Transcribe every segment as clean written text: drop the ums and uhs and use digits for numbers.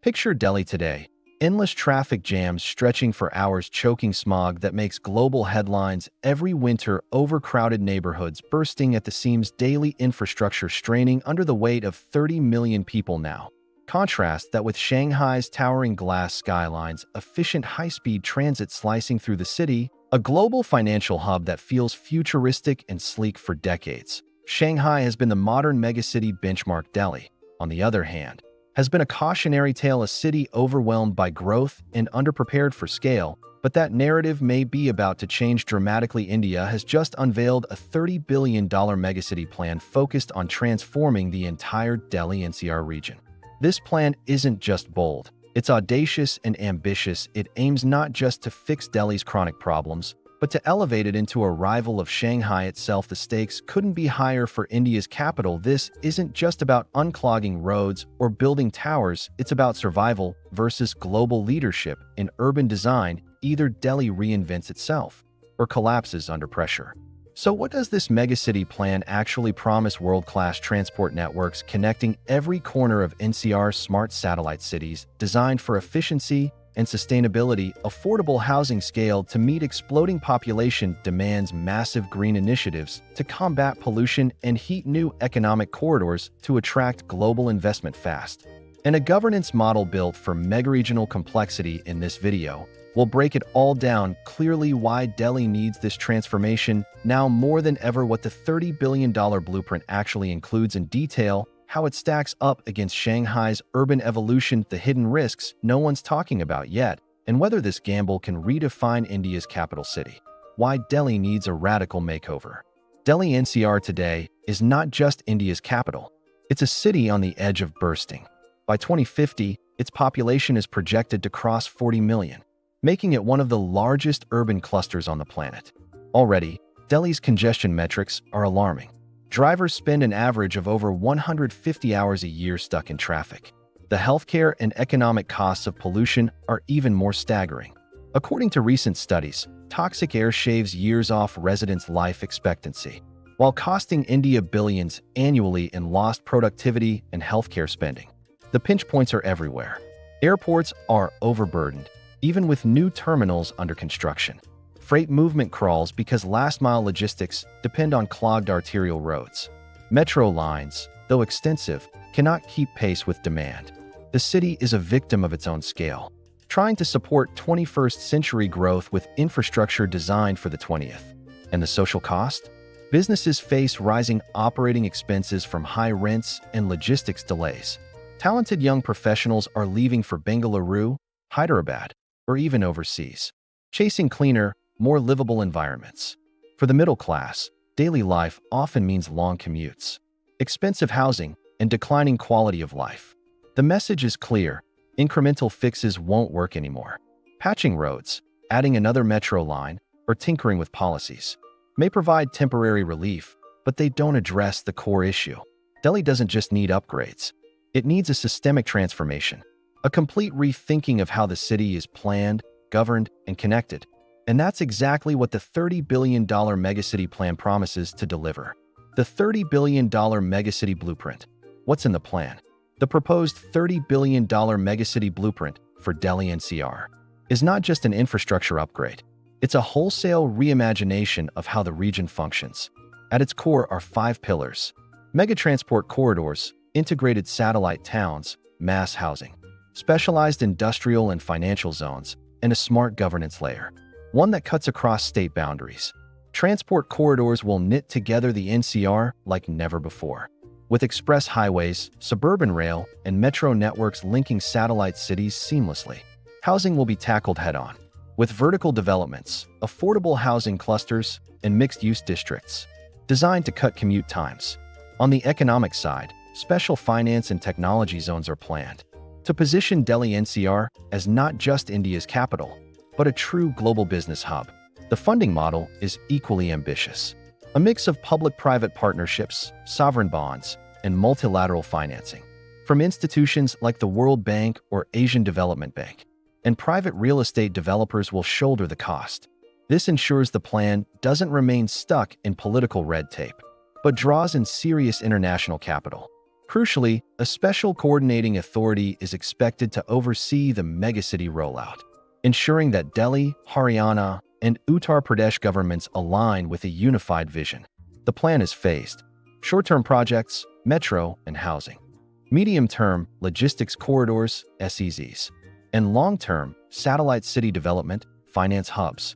Picture Delhi today. Endless traffic jams stretching for hours, choking smog that makes global headlines every winter, overcrowded neighborhoods bursting at the seams, daily infrastructure straining under the weight of 30 million people now. Contrast that with Shanghai's towering glass skylines, efficient high-speed transit slicing through the city, a global financial hub that feels futuristic and sleek for decades. Shanghai has been the modern megacity benchmark. Delhi, on the other hand, has been a cautionary tale, a city overwhelmed by growth and underprepared for scale, but that narrative may be about to change dramatically. India has just unveiled a $30 billion megacity plan focused on transforming the entire Delhi NCR region. This plan isn't just bold, it's audacious and ambitious. It aims not just to fix Delhi's chronic problems, but to elevate it into a rival of Shanghai itself. The stakes couldn't be higher for India's capital. This isn't just about unclogging roads or building towers, it's about survival versus global leadership in urban design. Either Delhi reinvents itself or collapses under pressure. So what does this megacity plan actually promise? World-class transport networks connecting every corner of NCR, smart satellite cities designed for efficiency and sustainability, affordable housing scaled to meet exploding population demands, massive green initiatives to combat pollution and heat, new economic corridors to attract global investment fast, and a governance model built for mega-regional complexity. In this video, we'll break it all down clearly: why Delhi needs this transformation now more than ever, what the $30 billion blueprint actually includes in detail, how it stacks up against Shanghai's urban evolution, the hidden risks no one's talking about yet, and whether this gamble can redefine India's capital city. Why Delhi needs a radical makeover. Delhi NCR today is not just India's capital, it's a city on the edge of bursting. By 2050, its population is projected to cross 40 million, making it one of the largest urban clusters on the planet. Already, Delhi's congestion metrics are alarming. Drivers spend an average of over 150 hours a year stuck in traffic. The healthcare and economic costs of pollution are even more staggering. According to recent studies, toxic air shaves years off residents' life expectancy, while costing India billions annually in lost productivity and healthcare spending. The pinch points are everywhere. Airports are overburdened, even with new terminals under construction. Freight movement crawls because last-mile logistics depend on clogged arterial roads. Metro lines, though extensive, cannot keep pace with demand. The city is a victim of its own scale, trying to support 21st-century growth with infrastructure designed for the 20th. And the social cost? Businesses face rising operating expenses from high rents and logistics delays. Talented young professionals are leaving for Bengaluru, Hyderabad, or even overseas, chasing cleaner, more livable environments. For the middle class, daily life often means long commutes, expensive housing, and declining quality of life. The message is clear: incremental fixes won't work anymore. Patching roads, adding another metro line, or tinkering with policies may provide temporary relief, but they don't address the core issue. Delhi doesn't just need upgrades. It needs a systemic transformation, a complete rethinking of how the city is planned, governed, and connected. And that's exactly what the $30 billion megacity plan promises to deliver. The $30 billion megacity blueprint. What's in the plan? The proposed $30 billion megacity blueprint for Delhi NCR is not just an infrastructure upgrade. It's a wholesale reimagination of how the region functions. At its core are 5 pillars: megatransport corridors, integrated satellite towns, mass housing, specialized industrial and financial zones, and a smart governance layer, one that cuts across state boundaries. Transport corridors will knit together the NCR like never before, with express highways, suburban rail, and metro networks linking satellite cities seamlessly. Housing will be tackled head-on, with vertical developments, affordable housing clusters, and mixed-use districts, designed to cut commute times. On the economic side, special finance and technology zones are planned to position Delhi NCR as not just India's capital, but a true global business hub. The funding model is equally ambitious. A mix of public-private partnerships, sovereign bonds, and multilateral financing from institutions like the World Bank or Asian Development Bank. And private real estate developers will shoulder the cost. This ensures the plan doesn't remain stuck in political red tape, but draws in serious international capital. Crucially, a special coordinating authority is expected to oversee the megacity rollout, ensuring that Delhi, Haryana, and Uttar Pradesh governments align with a unified vision. The plan is phased: short-term projects, metro, and housing; medium-term, logistics corridors, SEZs; and long-term, satellite city development, finance hubs.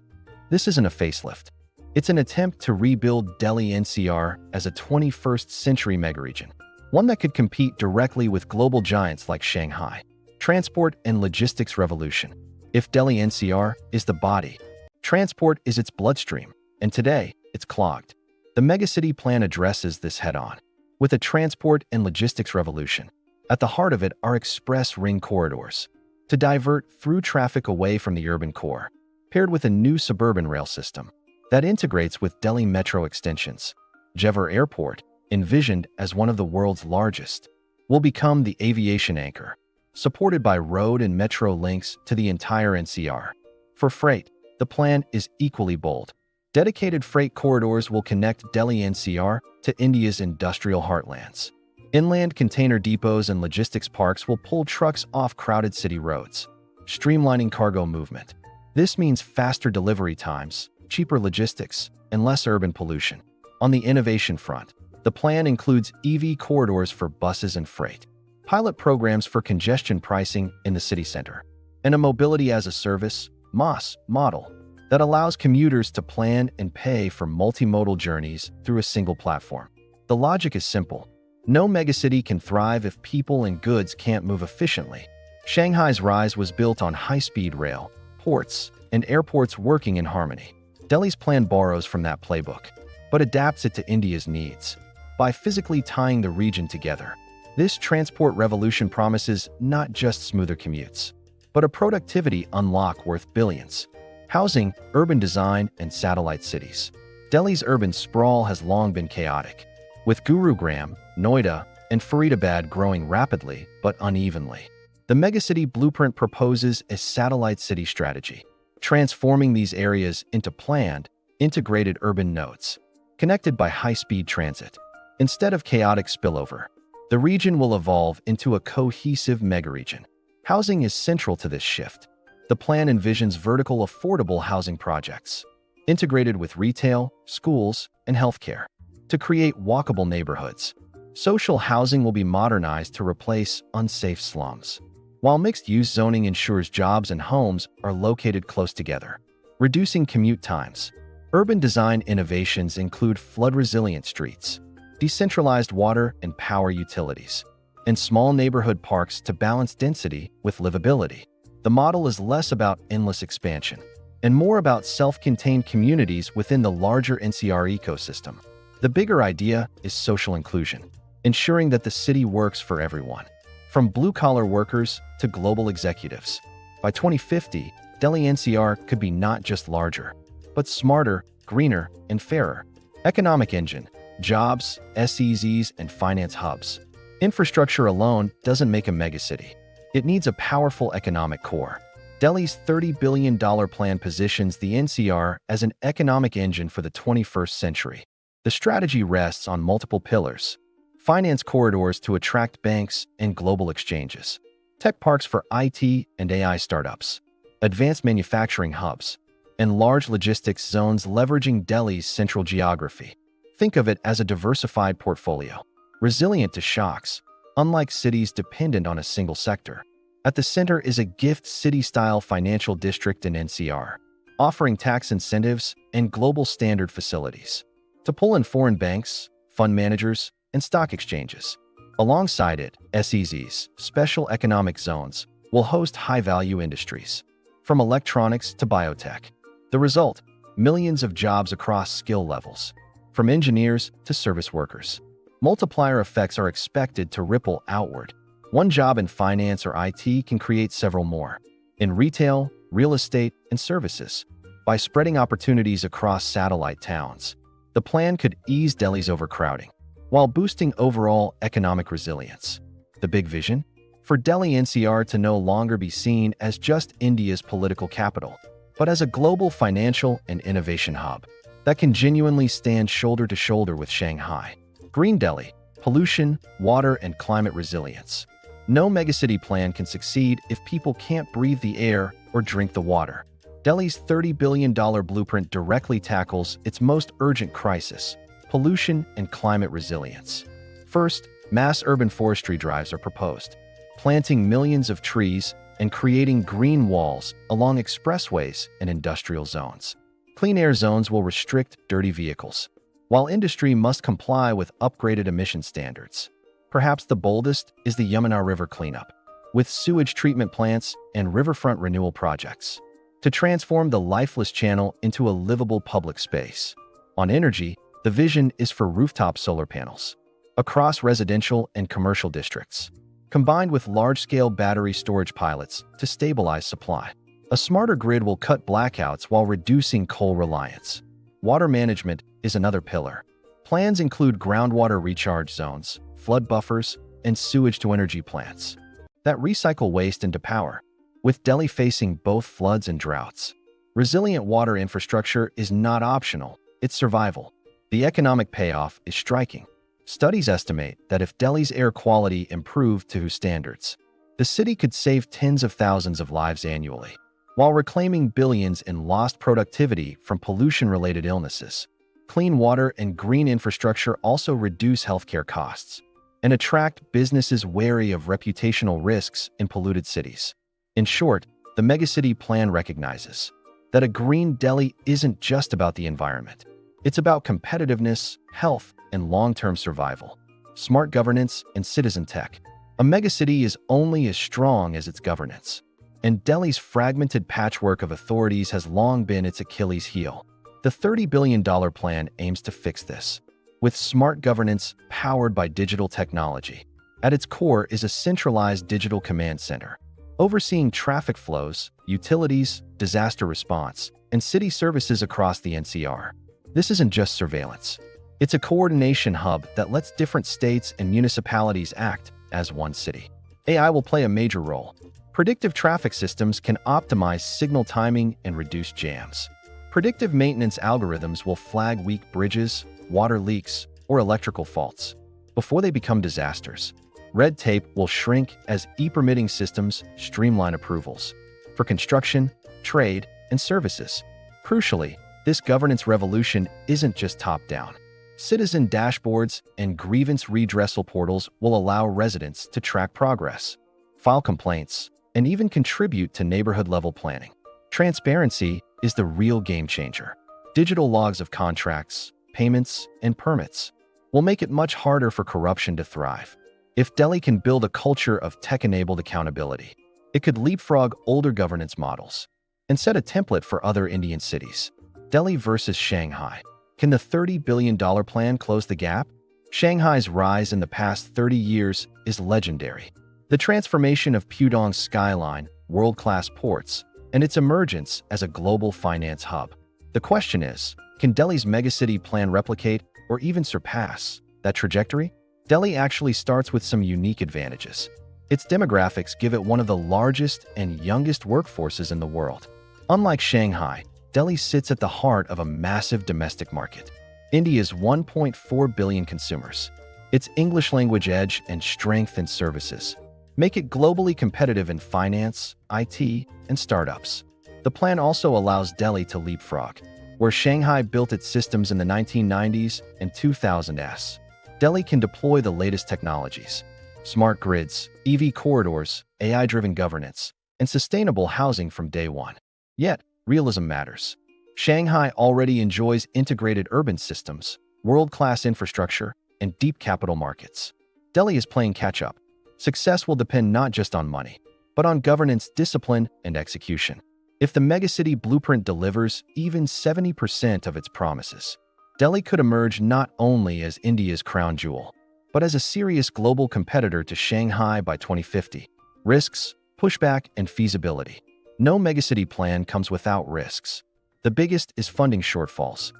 This isn't a facelift. It's an attempt to rebuild Delhi NCR as a 21st century megaregion, one that could compete directly with global giants like Shanghai. Transport and logistics revolution. If Delhi NCR is the body, transport is its bloodstream, and today, it's clogged. The megacity plan addresses this head-on. With a transport and logistics revolution, at the heart of it are express ring corridors, to divert through traffic away from the urban core, paired with a new suburban rail system that integrates with Delhi metro extensions. Jewar Airport, envisioned as one of the world's largest, will become the aviation anchor, supported by road and metro links to the entire NCR. For freight, the plan is equally bold. Dedicated freight corridors will connect Delhi NCR to India's industrial heartlands. Inland container depots and logistics parks will pull trucks off crowded city roads, streamlining cargo movement. This means faster delivery times, cheaper logistics, and less urban pollution. On the innovation front, the plan includes EV corridors for buses and freight, pilot programs for congestion pricing in the city center, and a mobility-as-a-service (MaaS) model that allows commuters to plan and pay for multimodal journeys through a single platform. The logic is simple. No megacity can thrive if people and goods can't move efficiently. Shanghai's rise was built on high-speed rail, ports, and airports working in harmony. Delhi's plan borrows from that playbook, but adapts it to India's needs. By physically tying the region together, this transport revolution promises not just smoother commutes, but a productivity unlock worth billions. Housing, urban design, and satellite cities. Delhi's urban sprawl has long been chaotic, with Gurugram, Noida, and Faridabad growing rapidly but unevenly. The megacity blueprint proposes a satellite city strategy, transforming these areas into planned, integrated urban nodes, connected by high-speed transit. Instead of chaotic spillover, the region will evolve into a cohesive megaregion. Housing is central to this shift. The plan envisions vertical affordable housing projects, integrated with retail, schools, and healthcare, to create walkable neighborhoods. Social housing will be modernized to replace unsafe slums, while mixed-use zoning ensures jobs and homes are located close together, reducing commute times. Urban design innovations include flood-resilient streets, decentralized water and power utilities, and small neighborhood parks to balance density with livability. The model is less about endless expansion and more about self-contained communities within the larger NCR ecosystem. The bigger idea is social inclusion, ensuring that the city works for everyone, from blue-collar workers to global executives. By 2050, Delhi NCR could be not just larger, but smarter, greener, and fairer. Economic engine, jobs, SEZs, and finance hubs. Infrastructure alone doesn't make a megacity. It needs a powerful economic core. Delhi's $30 billion plan positions the NCR as an economic engine for the 21st century. The strategy rests on multiple pillars: finance corridors to attract banks and global exchanges, tech parks for IT and AI startups, advanced manufacturing hubs, and large logistics zones leveraging Delhi's central geography. Think of it as a diversified portfolio, resilient to shocks, unlike cities dependent on a single sector. At the center is a gift city-style financial district in NCR, offering tax incentives and global standard facilities to pull in foreign banks, fund managers, and stock exchanges. Alongside it, SEZs, special economic zones, will host high-value industries, from electronics to biotech. The result: millions of jobs across skill levels, from engineers to service workers. Multiplier effects are expected to ripple outward. One job in finance or IT can create several more in retail, real estate, and services. By spreading opportunities across satellite towns, the plan could ease Delhi's overcrowding while boosting overall economic resilience. The big vision? For Delhi NCR to no longer be seen as just India's political capital, but as a global financial and innovation hub that can genuinely stand shoulder to shoulder with Shanghai. Green Delhi, pollution, water, and climate resilience. No megacity plan can succeed if people can't breathe the air or drink the water. Delhi's $30 billion blueprint directly tackles its most urgent crisis: pollution and climate resilience. First, mass urban forestry drives are proposed, planting millions of trees and creating green walls along expressways and industrial zones. Clean air zones will restrict dirty vehicles, while industry must comply with upgraded emission standards. Perhaps the boldest is the Yamuna River cleanup, with sewage treatment plants and riverfront renewal projects, to transform the lifeless channel into a livable public space. On energy, the vision is for rooftop solar panels across residential and commercial districts, combined with large-scale battery storage pilots to stabilize supply. A smarter grid will cut blackouts while reducing coal reliance. Water management is another pillar. Plans include groundwater recharge zones, flood buffers, and sewage-to-energy plants that recycle waste into power. With Delhi facing both floods and droughts, resilient water infrastructure is not optional, it's survival. The economic payoff is striking. Studies estimate that if Delhi's air quality improved to standards, the city could save tens of thousands of lives annually, while reclaiming billions in lost productivity from pollution-related illnesses. Clean water and green infrastructure also reduce healthcare costs and attract businesses wary of reputational risks in polluted cities. In short, the megacity plan recognizes that a green Delhi isn't just about the environment. It's about competitiveness, health, and long-term survival. Smart governance and citizen tech. A megacity is only as strong as its governance, and Delhi's fragmented patchwork of authorities has long been its Achilles heel. The $30 billion plan aims to fix this, with smart governance powered by digital technology. At its core is a centralized digital command center, overseeing traffic flows, utilities, disaster response, and city services across the NCR. This isn't just surveillance. It's a coordination hub that lets different states and municipalities act as one city. AI will play a major role. Predictive traffic systems can optimize signal timing and reduce jams. Predictive maintenance algorithms will flag weak bridges, water leaks, or electrical faults before they become disasters. Red tape will shrink as e-permitting systems streamline approvals for construction, trade, and services. Crucially, this governance revolution isn't just top-down. Citizen dashboards and grievance redressal portals will allow residents to track progress, file complaints, and even contribute to neighborhood-level planning. Transparency is the real game-changer. Digital logs of contracts, payments, and permits will make it much harder for corruption to thrive. If Delhi can build a culture of tech-enabled accountability, it could leapfrog older governance models and set a template for other Indian cities. Delhi versus Shanghai. Can the $30 billion plan close the gap? Shanghai's rise in the past 30 years is legendary. The transformation of Pudong's skyline, world-class ports, and its emergence as a global finance hub. The question is, can Delhi's megacity plan replicate or even surpass that trajectory? Delhi actually starts with some unique advantages. Its demographics give it one of the largest and youngest workforces in the world. Unlike Shanghai, Delhi sits at the heart of a massive domestic market. India's 1.4 billion consumers. Its English-language edge and strength in services make it globally competitive in finance, IT, and startups. The plan also allows Delhi to leapfrog, where Shanghai built its systems in the 1990s and 2000s. Delhi can deploy the latest technologies: smart grids, EV corridors, AI-driven governance, and sustainable housing from day one. Yet, realism matters. Shanghai already enjoys integrated urban systems, world-class infrastructure, and deep capital markets. Delhi is playing catch-up. Success will depend not just on money, but on governance, discipline, and execution. If the megacity blueprint delivers even 70% of its promises, Delhi could emerge not only as India's crown jewel, but as a serious global competitor to Shanghai by 2050. Risks, pushback, and feasibility. No megacity plan comes without risks. The biggest is funding shortfalls.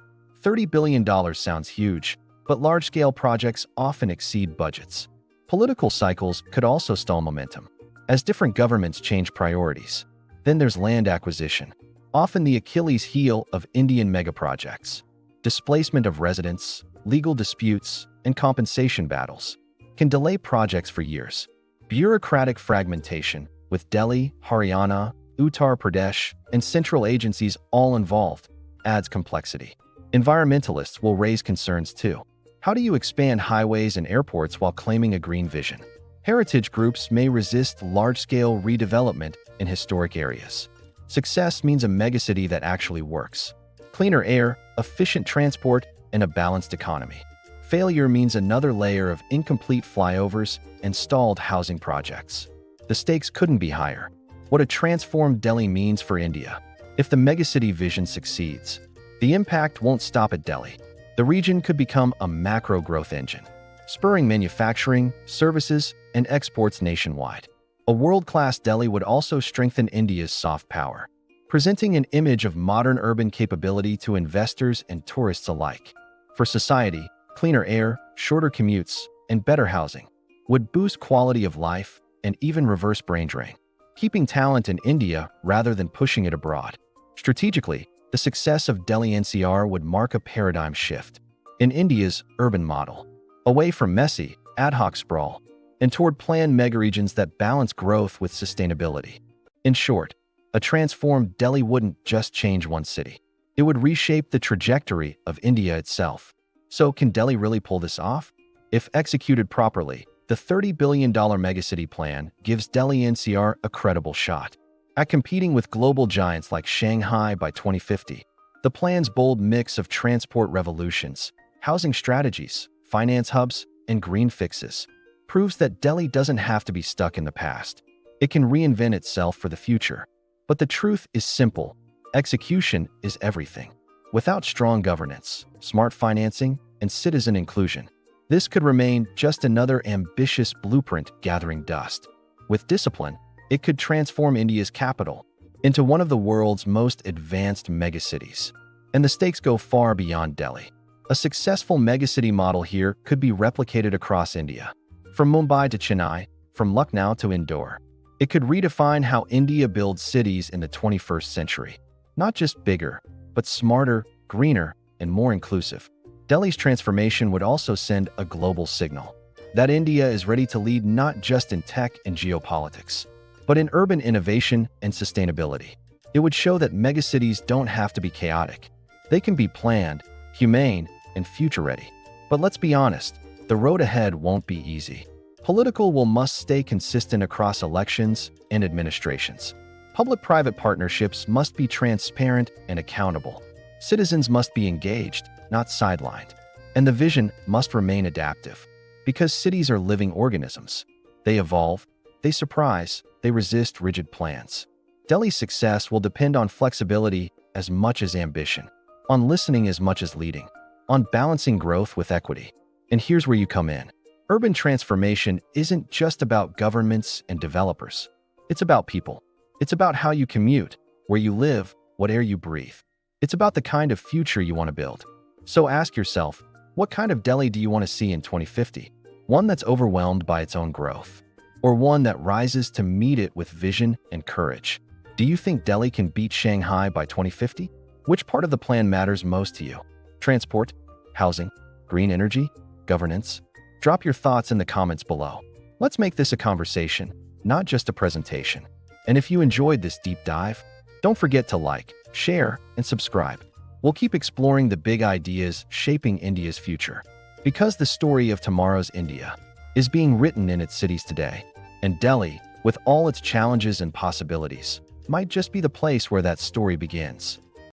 $30 billion sounds huge, but large-scale projects often exceed budgets. Political cycles could also stall momentum, as different governments change priorities. Then there's land acquisition, often the Achilles heel of Indian megaprojects. Displacement of residents, legal disputes, and compensation battles can delay projects for years. Bureaucratic fragmentation, with Delhi, Haryana, Uttar Pradesh, and central agencies all involved, adds complexity. Environmentalists will raise concerns too. How do you expand highways and airports while claiming a green vision? Heritage groups may resist large-scale redevelopment in historic areas. Success means a megacity that actually works. Cleaner air, efficient transport, and a balanced economy. Failure means another layer of incomplete flyovers and stalled housing projects. The stakes couldn't be higher. What a transformed Delhi means for India. If the megacity vision succeeds, the impact won't stop at Delhi. The region could become a macro growth engine, spurring manufacturing, services, and exports nationwide. A world-class Delhi would also strengthen India's soft power, presenting an image of modern urban capability to investors and tourists alike. For society, cleaner air, shorter commutes, and better housing would boost quality of life and even reverse brain drain, keeping talent in India rather than pushing it abroad. Strategically, the success of Delhi NCR would mark a paradigm shift in India's urban model, away from messy, ad hoc sprawl, and toward planned megaregions that balance growth with sustainability. In short, a transformed Delhi wouldn't just change one city. It would reshape the trajectory of India itself. So can Delhi really pull this off? If executed properly, the $30 billion megacity plan gives Delhi NCR a credible shot at competing with global giants like Shanghai by 2050. The plan's bold mix of transport revolutions, housing strategies, finance hubs, and green fixes proves that Delhi doesn't have to be stuck in the past. It can reinvent itself for the future. But the truth is simple. Execution is everything. Without strong governance, smart financing, and citizen inclusion, this could remain just another ambitious blueprint gathering dust. With discipline, it could transform India's capital into one of the world's most advanced megacities. And the stakes go far beyond Delhi. A successful megacity model here could be replicated across India, from Mumbai to Chennai, from Lucknow to Indore. It could redefine how India builds cities in the 21st century. Not just bigger, but smarter, greener, and more inclusive. Delhi's transformation would also send a global signal that India is ready to lead not just in tech and geopolitics, but in urban innovation and sustainability. It would show that megacities don't have to be chaotic. They can be planned, humane, and future-ready. But let's be honest, the road ahead won't be easy. Political will must stay consistent across elections and administrations. Public-private partnerships must be transparent and accountable. Citizens must be engaged, not sidelined. And the vision must remain adaptive. Because cities are living organisms. They evolve, they surprise, they resist rigid plans. Delhi's success will depend on flexibility as much as ambition, on listening as much as leading, on balancing growth with equity. And here's where you come in. Urban transformation isn't just about governments and developers. It's about people. It's about how you commute, where you live, what air you breathe. It's about the kind of future you want to build. So ask yourself, what kind of Delhi do you want to see in 2050? One that's overwhelmed by its own growth, or one that rises to meet it with vision and courage? Do you think Delhi can beat Shanghai by 2050? Which part of the plan matters most to you? Transport, housing, green energy, governance? Drop your thoughts in the comments below. Let's make this a conversation, not just a presentation. And if you enjoyed this deep dive, don't forget to like, share, and subscribe. We'll keep exploring the big ideas shaping India's future. Because the story of tomorrow's India is being written in its cities today. And Delhi, with all its challenges and possibilities, might just be the place where that story begins.